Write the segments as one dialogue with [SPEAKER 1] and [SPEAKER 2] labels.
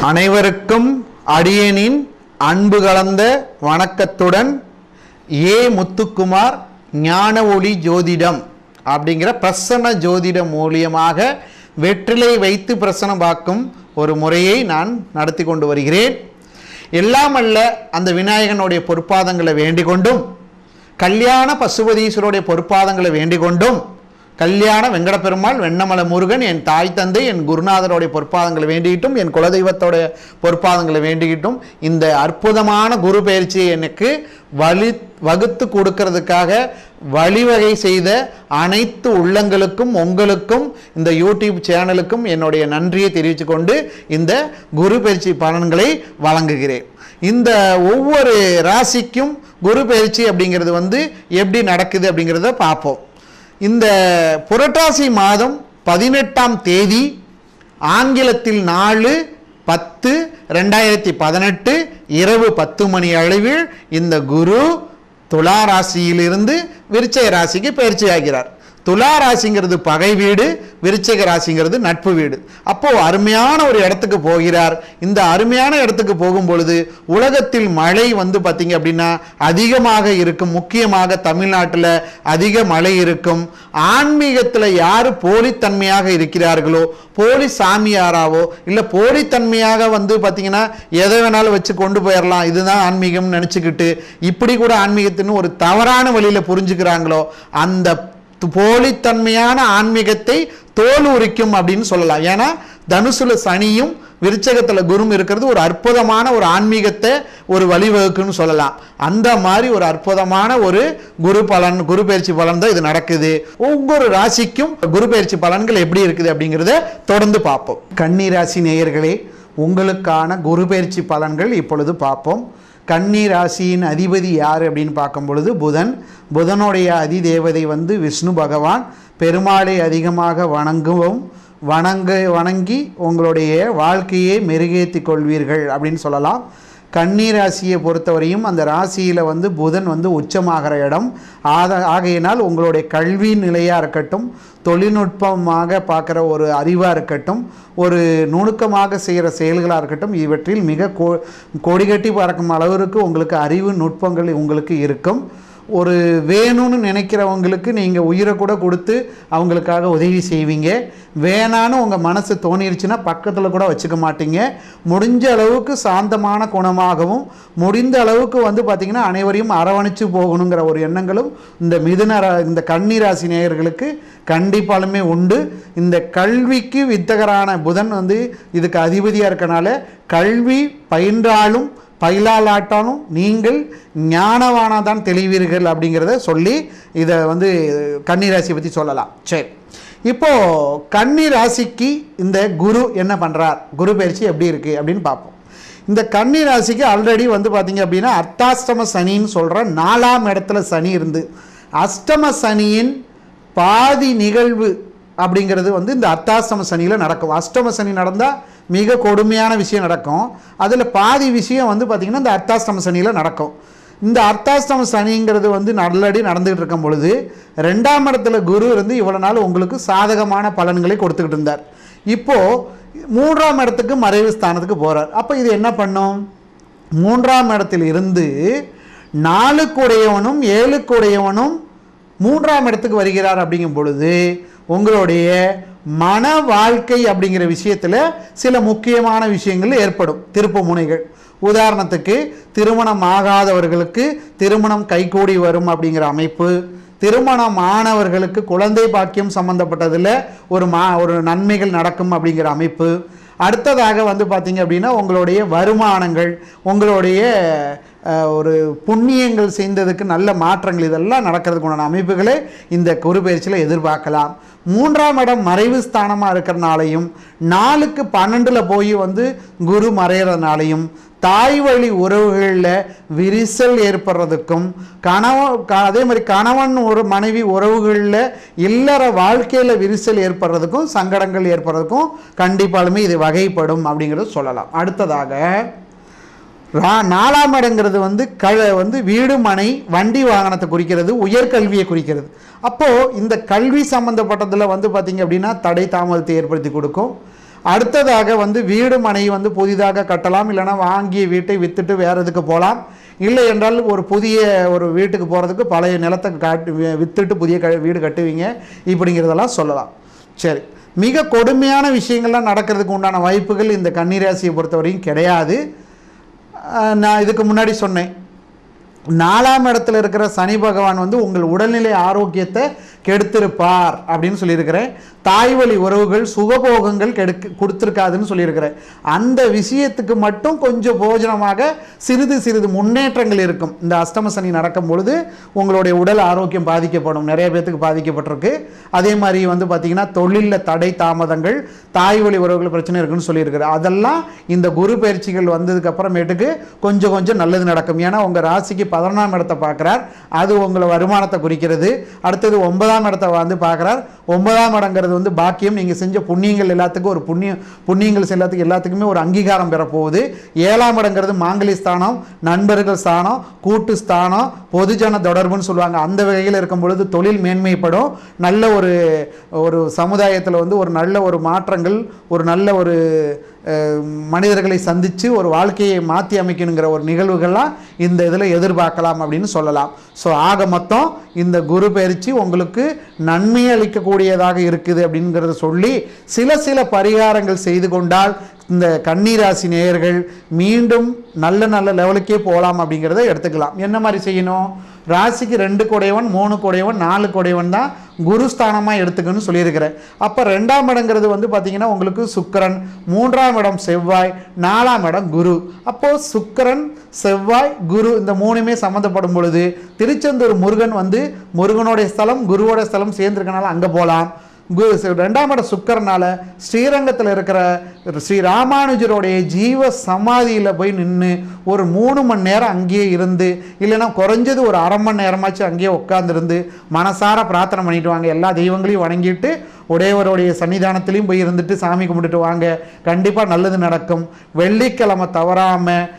[SPEAKER 1] அனைவருக்கும் அடியனின் அன்பு கலந்த வணக்கத்துடன் ஏ முத்துக்குமார் ஞான ஒளி ஜோதிடம் அப்படிங்கிற பிரசன்ன ஜோதிடம் மூலியமாக வெற்றிலை வைத்து பிரசனம் பார்க்கும் ஒரு முறையை நான் நடத்தி கொண்டு வருகிறேன். எல்லாம் அல்ல அந்த விநாயகனுடைய பொற்பாதங்களை வேண்டிக் கொண்டும், கல்யாண பசுபதீஸ்வருடைய பொற்பாதங்களை வேண்டிக் கொண்டும், கல்யாண வெங்கடப்பெருமாள் வெண்ணமலை முருகன் என் தாய் தந்தை என் குருநாதருடைய பொற்பாதங்களை வேண்டிக்கிட்டும், என் குலதெய்வத்தோடைய பொற்பாதங்களை வேண்டிக்கிட்டும், இந்த அற்புதமான குரு பயிற்சியை எனக்கு வகுத்து கொடுக்கறதுக்காக வழிவகை செய்த அனைத்து உள்ளங்களுக்கும் உங்களுக்கும் இந்த யூடியூப் சேனலுக்கும் என்னுடைய நன்றியை தெரிவித்து கொண்டு இந்த குரு பயிற்சி பலன்களை வழங்குகிறேன். இந்த ஒவ்வொரு ராசிக்கும் குரு பயிற்சி அப்படிங்கிறது எப்படி நடக்குது அப்படிங்கிறத பார்ப்போம். இந்த புரட்டாசி மாதம் 18ஆம் தேதி ஆங்கிலத்தில் 4/10/2018 இரவு 10 மணி அளவில் இந்த குரு துலா ராசியிலிருந்து விருச்சிக ராசிக்கு பயிற்சி ஆகிறார். துலா ராசிங்கிறது பகை வீடு, விருச்சிக ராசிங்கிறது நட்பு வீடு. அப்போ அருமையான ஒரு இடத்துக்கு போகிறார். இந்த அருமையான இடத்துக்கு போகும் பொழுது உலகத்தில் மழை பார்த்தீங்க அப்படின்னா அதிகமாக இருக்கும். முக்கியமாக தமிழ்நாட்டில் அதிக மழை இருக்கும். ஆன்மீகத்தில் யார் போலித்தன்மையாக இருக்கிறார்களோ, போலி சாமியாராவோ இல்லை போலித்தன்மையாக பார்த்தீங்கன்னா எதை வேணாலும் வச்சு கொண்டு போயிடலாம், இதுதான் ஆன்மீகம்னு நினச்சிக்கிட்டு இப்படி கூட ஆன்மீகத்தின்னு ஒரு தவறான வழியில் புரிஞ்சுக்கிறாங்களோ, அந்த போலித்தன்மையான ஆன்மீகத்தை தோல் உரிக்கும் அப்படின்னு சொல்லலாம். ஏன்னா தனுசுல சனியும் விருச்சகத்தில் குரும் இருக்கிறது ஒரு அற்புதமான ஒரு ஆன்மீகத்தை ஒரு வழிவகுக்குன்னு சொல்லலாம். அந்த மாதிரி ஒரு அற்புதமான ஒரு குரு பயிற்சி பலன் தான் இது நடக்குது. ஒவ்வொரு ராசிக்கும் குரு பயிற்சி பலன்கள் எப்படி இருக்குது அப்படிங்கிறத தொடர்ந்து பார்ப்போம். கன்னி ராசி நேயர்களே, உங்களுக்கான குரு பயிற்சி பலன்கள் இப்பொழுது பார்ப்போம். கன்னி ராசியின் அதிபதி யார் அப்படின்னு பார்க்கும் பொழுது புதனுடைய அதிதேவதை விஷ்ணு பகவான். பெருமாளை அதிகமாக வணங்கி உங்களுடைய வாழ்க்கையை மெருகேற்றி கொள்வீர்கள் அப்படின்னு சொல்லலாம். கன்னி ராசியை பொறுத்தவரையும் அந்த ராசியில் புதன் உச்சமாகிற இடம். ஆகையினால் உங்களுடைய கல்வி நிலையாக இருக்கட்டும், தொழில்நுட்பமாக பார்க்குற ஒரு அறிவாக இருக்கட்டும், ஒரு நுணுக்கமாக செய்கிற செயல்களாக இருக்கட்டும், இவற்றில் மிக கொடிகட்டி பார்க்கும் அளவிற்கு உங்களுக்கு அறிவு நுட்பங்கள் உங்களுக்கு இருக்கும். ஒரு வேணும்னு நினைக்கிறவங்களுக்கு நீங்கள் உயிரை கூட கொடுத்து அவங்களுக்காக உதவி செய்வீங்க. வேணான்னு உங்கள் மனசு தோணிருச்சுன்னா பக்கத்தில் கூட வச்சுக்க மாட்டீங்க. முடிஞ்ச அளவுக்கு சாந்தமான குணமாகவும், முடிந்த அளவுக்கு பார்த்திங்கன்னா அனைவரையும் அரவணைச்சு போகணுங்கிற ஒரு எண்ணங்களும் இந்த கன்னி ராசி நேயர்களுக்கு கண்டிப்பாலுமே உண்டு. இந்த கல்விக்கு வித்தகரான புதன் இதுக்கு அதிபதியாக இருக்கனால கல்வி பயின்றாலும் பயிலாலாட்டாலும் நீங்கள் ஞானவானாக தான் தெளிவீர்கள் அப்படிங்கிறத சொல்லி இதை கன்னி ராசியை பற்றி சொல்லலாம். சரி, இப்போது கன்னி ராசிக்கு இந்த குரு என்ன பண்ணுறார், குரு பயிற்சி எப்படி இருக்குது அப்படின்னு பார்ப்போம். இந்த கன்னி ராசிக்கு ஆல்ரெடி பார்த்திங்க அப்படின்னா அர்த்தாஷ்டம சனின்னு சொல்கிற 4ஆம் இடத்துல சனி இருந்து, அஷ்டம சனியின் பாதி நிகழ்வு அப்படிங்கிறது இந்த அர்த்தாஷ்டம சனியில் நடக்கும். அஷ்டம சனி நடந்தால் மிக கொடுமையான விஷயம் நடக்கும். அதில் பாதி விஷயம் பார்த்திங்கன்னா இந்த அர்த்தாஷ்டம சனியில் நடக்கும். இந்த அர்த்தாஷ்டம சனிங்கிறது நல்லடி நடந்துகிட்டு இருக்கும் பொழுது 2ஆம் இடத்துல குரு இவ்வளோ நாள் உங்களுக்கு சாதகமான பலன்களை கொடுத்துக்கிட்டு இருந்தார். இப்போது 3ஆம் இடத்துக்கு மறைவு ஸ்தானத்துக்கு போகிறார். அப்போ இது என்ன பண்ணும், 3ஆம் இடத்தில் இருந்து 4க்கு உடையவனும் 7க்கு உடையவனும் 3ஆம் இடத்துக்கு வருகிறார். அப்படிங்கும் பொழுது உங்களுடைய மன வாழ்க்கை அப்படிங்கிற விஷயத்தில் சில முக்கியமான விஷயங்கள் ஏற்படும், திருப்பு முனைகள். உதாரணத்துக்கு திருமணம் ஆகாதவர்களுக்கு திருமணம் கைகூடி வரும் அப்படிங்கிற அமைப்பு, திருமணம் ஆனவர்களுக்கு குழந்தை பாக்கியம் சம்பந்தப்பட்டதில் ஒரு நன்மைகள் நடக்கும் அப்படிங்கிற அமைப்பு. அடுத்ததாக பார்த்திங்க அப்படின்னா உங்களுடைய வருமானங்கள், உங்களுடைய ஒரு புண்ணியங்கள் செய்ததுக்கு நல்ல மாற்றங்கள் இதெல்லாம் நடக்கிறதுக்குண்டான அமைப்புகளை இந்த குரு பயிற்சியில் எதிர்பார்க்கலாம். 3ஆம் இடம் மறைவு ஸ்தானமாக இருக்கிறனாலையும் 4க்கு 12ல் போய் குரு மறைகிறதுனாலையும் தாய் வழி உறவுகளில் விரிசல் ஏற்படுறதுக்கும், அதே மாதிரி கணவன் ஒரு மனைவி உறவுகளில் இல்லற வாழ்க்கையில் விரிசல் ஏற்படுறதுக்கும், சங்கடங்கள் ஏற்படுறதுக்கும் கண்டிப்பாலுமே இது வகைப்படும் அப்படிங்கிறது சொல்லலாம். அடுத்ததாக 4ஆம் இடங்கிறது வீடு மனை வண்டி வாகனத்தை குறிக்கிறது, உயர்கல்வியை குறிக்கிறது. அப்போது இந்த கல்வி சம்மந்தப்பட்டதில் பார்த்திங்க அப்படின்னா தடை தாமதத்தை ஏற்படுத்தி கொடுக்கும். அடுத்ததாக வந்து வீடு மனை வந்து புதிதாக கட்டலாம், இல்லைனா வாங்கிய வீட்டை விற்றுட்டு வேறு எதுக்கு போகலாம். இல்லை என்றால் ஒரு புதிய ஒரு வீட்டுக்கு போகிறதுக்கு பழைய நிலத்தை விற்றுட்டு புதிய வீடு கட்டுவீங்க, இப்படிங்கிறதெல்லாம் சொல்லலாம். சரி, மிக கொடுமையான விஷயங்கள்லாம் நடக்கிறதுக்கு உண்டான வாய்ப்புகள் இந்த கன்னிராசியை பொறுத்தவரையும் கிடையாது. நான் இதுக்கு முன்னாடி சொன்னேன், 4ஆம் இடத்துல இருக்கிற சனி பகவான் வந்து உங்கள் உடல்நிலை ஆரோக்கியத்தை கெடுத்திருப்பார் அப்படின்னு சொல்லியிருக்கிறேன். தாய் வழி உறவுகள் சுகபோகங்கள் கொடுத்துருக்காதுன்னு சொல்லியிருக்கிறேன். அந்த விஷயத்துக்கு மட்டும் கொஞ்சம் போஜனமாக சிறிது முன்னேற்றங்கள் இருக்கும். இந்த அஷ்டம சனி நடக்கும் பொழுது உங்களுடைய உடல் ஆரோக்கியம் பாதிக்கப்படும், நிறைய பேர்த்துக்கு பாதிக்கப்பட்டிருக்கு. அதே மாதிரி வந்து பார்த்திங்கன்னா தொழிலில் தடை தாமதங்கள், தாய் வழி உறவுகள் பிரச்சனை இருக்குன்னு சொல்லியிருக்கிறேன். அதெல்லாம் இந்த குரு பயிற்சிகள் வந்ததுக்கு அப்புறமேட்டுக்கு கொஞ்சம் நல்லது நடக்கும். ஏன்னா உங்கள் ராசிக்கு 11ஆம் இடத்தை பார்க்குறார், அது உங்களை வருமானத்தை குறிக்கிறது. அடுத்தது 9ஆம் இடத்தை வந்து பார்க்குறார். 9ஆம் இடங்கிறது வந்து பாக்கியம், நீங்கள் செஞ்ச புண்ணியங்கள் எல்லாத்துக்கும் ஒரு புண்ணியங்கள் எல்லாத்துக்குமே ஒரு அங்கீகாரம் பெறப்போகுது. 7ஆம் இடங்கிறது மாங்கலி ஸ்தானம், நண்பர்கள் ஸ்தானம், கூட்டு ஸ்தானம், பொதுஜன தொடர்புன்னு சொல்லுவாங்க. அந்த வகையில் இருக்கும் பொழுது தொழில் மேன்மைப்படும். நல்ல ஒரு சமுதாயத்தில் வந்து ஒரு நல்ல ஒரு மாற்றங்கள், ஒரு நல்ல ஒரு மனிதர்களை சந்தித்து ஒரு வாழ்க்கையை மாற்றி அமைக்கணுங்கிற ஒரு நிகழ்வுகள்லாம் இந்த இதில் எதிர்பார்க்கலாம் அப்படின்னு சொல்லலாம். ஸோ ஆக மொத்தம் இந்த குரு பயிற்சி உங்களுக்கு நன்மை அளிக்கக்கூடியதாக இருக்குது அப்படிங்கிறத சொல்லி சில பரிகாரங்கள் செய்து கொண்டால் இந்த கன்னிராசி நேயர்கள் மீண்டும் நல்ல லெவலுக்கே போகலாம் அப்படிங்கிறத எடுத்துக்கலாம். என்ன மாதிரி செய்யணும்? ராசிக்கு 2 குடையவன், 3 குடையவன், 4 குடையவன் தான் குருஸ்தானமாக எடுத்துக்கணும்னு சொல்லியிருக்கிறேன். அப்போ 2ஆம் இடங்கிறது வந்து பார்த்திங்கன்னா உங்களுக்கு சுக்கிரன், 3ஆம் இடம் செவ்வாய், 4ஆம் இடம் குரு. அப்போது சுக்கிரன், செவ்வாய், குரு இந்த 3மே சம்மந்தப்படும் பொழுது திருச்செந்தூர் முருகன் வந்து முருகனுடைய ஸ்தலம், குருவோட ஸ்தலம் சேர்ந்துருக்கனால அங்கே போகலாம். 2ஆம் இடம் சுக்கரனால ஸ்ரீரங்கத்தில் இருக்கிற ஸ்ரீ ராமானுஜருடைய ஜீவ சமாதியில் போய் நின்று ஒரு 3 மணி நேரம் அங்கேயே இருந்து, இல்லைன்னா குறைஞ்சது ஒரு அரை மணி நேரமாச்சு அங்கேயே உட்காந்துருந்து மனசார பிரார்த்தனை பண்ணிட்டு வாங்க. எல்லா தெய்வங்களையும் வணங்கிட்டு உடையவருடைய சன்னிதானத்திலையும் போய் இருந்துட்டு சாமி கும்பிட்டுட்டு வாங்க. கண்டிப்பாக நல்லது நடக்கும். வெள்ளிக்கிழமை தவறாமல்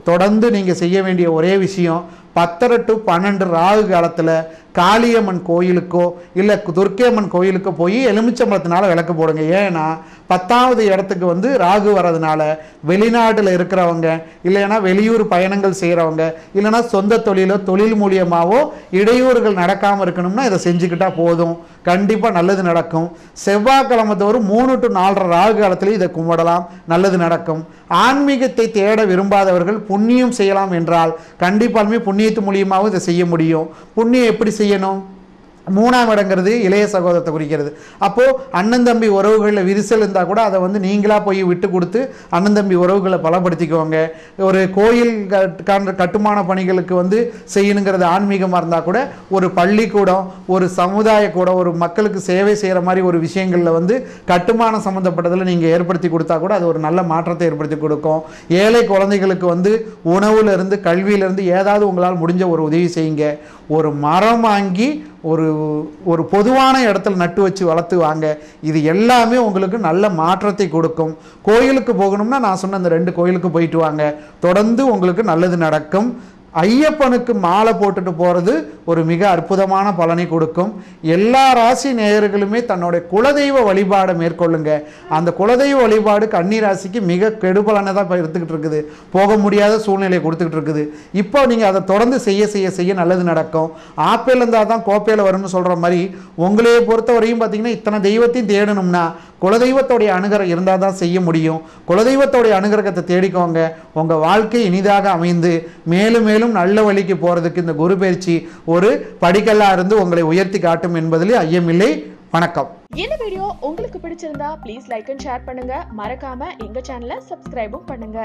[SPEAKER 1] தொடர்ந்து நீங்கள் செய்ய வேண்டிய ஒரே விஷயம், 10 to 12 ராகு காலத்தில் காளியம்மன் கோயிலுக்கோ இல்லை துர்க்கையம்மன் கோயிலுக்கோ போய் எலுமிச்சம்பழத்தினால விளக்கு போடுங்க. ஏன்னா 10வது இடத்துக்கு வந்து ராகு வர்றதுனால வெளிநாட்டில் இருக்கிறவங்க, இல்லைன்னா வெளியூர் பயணங்கள் செய்கிறவங்க, இல்லைன்னா சொந்த தொழில் மூலியமாகவோ இடையூறுகள் நடக்காமல் இருக்கணும்னா இதை செஞ்சுக்கிட்டால் போதும். கண்டிப்பாக நல்லது நடக்கும். செவ்வாய்க்கிழமை தோறும் 3 to 4 ராகு காலத்திலேயே இதை கும்பிடலாம், நல்லது நடக்கும். ஆன்மீகத்தை தேட விரும்பாதவர்கள் புண்ணியம் செய்யலாம் என்றால் கண்டிப்பாலுமே புண்ணியத்து மூலியமாகவும் இதை செய்ய முடியும். புண்ணியம் எப்படி செய்யணும்? 3ஆம் இடங்கிறது இளைய சகோதரத்தை குறிக்கிறது. அப்போது அண்ணன் தம்பி உறவுகளில் விரிசல் இருந்தால் கூட அதை வந்து நீங்களாக போய் விட்டு கொடுத்து அண்ணன் தம்பி உறவுகளை பலப்படுத்திக்குவாங்க. ஒரு கோயில் கட்டுமான பணிகளுக்கு வந்து செய்யணுங்கிறது ஆன்மீகமாக இருந்தால் கூட ஒரு பள்ளிக்கூடம், ஒரு சமுதாய கூடம், ஒரு மக்களுக்கு சேவை செய்கிற மாதிரி ஒரு விஷயங்களில் வந்து கட்டுமானம் சம்மந்தப்பட்டதில் நீங்கள் ஏற்படுத்தி கொடுத்தா கூட அது ஒரு நல்ல மாற்றத்தை ஏற்படுத்தி கொடுக்கும். ஏழை குழந்தைகளுக்கு வந்து உணவுலேருந்து கல்வியிலேருந்து ஏதாவது உங்களால் முடிஞ்ச ஒரு உதவி செய்யுங்க. ஒரு மரம் வாங்கி ஒரு பொதுவான இடத்துல நட்டு வச்சு வளர்த்து வாங்க. இது எல்லாமே உங்களுக்கு நல்ல மாற்றத்தை கொடுக்கும். கோயிலுக்கு போகணும்னா நான் சொன்ன அந்த 2 கோயிலுக்கு போயிட்டு வாங்க, தொடர்ந்து உங்களுக்கு நல்லது நடக்கும். ஐயப்பனுக்கு மாலை போட்டுட்டு போகிறது ஒரு மிக அற்புதமான பலனை கொடுக்கும். எல்லா ராசி நேயர்களுமே தன்னுடைய குலதெய்வ வழிபாடை மேற்கொள்ளுங்க. அந்த குலதெய்வ வழிபாடு கன்னி ராசிக்கு மிக கெடுபலனை தான் எடுத்துக்கிட்டு இருக்குது, போக முடியாத சூழ்நிலையை கொடுத்துக்கிட்டு இருக்குது. இப்போ நீங்கள் அதை தொடர்ந்து செய்ய நல்லது நடக்கும். ஆப்பேல் இருந்தால் தான் கோப்பையில் வரும்னு சொல்கிற மாதிரி உங்களையே பொறுத்தவரையும் பார்த்தீங்கன்னா இத்தனை தெய்வத்தையும் தேடணும்னா குலதெய்வத்தோடைய அனுகிரகம் இருந்தால் தான் செய்ய முடியும். குலதெய்வத்தோடைய அனுகிரகத்தை தேடிக்கோங்க. உங்கள் வாழ்க்கை இனிதாக அமைந்து மேலும் மேலும் நல்ல வழிக்கு போகிறதுக்கு இந்த குரு பயிற்சி ஒரு படிக்கல்லாக இருந்து உங்களை உயர்த்தி காட்டும் என்பதில் ஐயமில்லை. வணக்கம்.
[SPEAKER 2] இந்த வீடியோ உங்களுக்கு பிடிச்சிருந்தா ப்ளீஸ் லைக் அண்ட் ஷேர் பண்ணுங்க. மறக்காம எங்க சேனலை சப்ஸ்கிரைபும் பண்ணுங்க.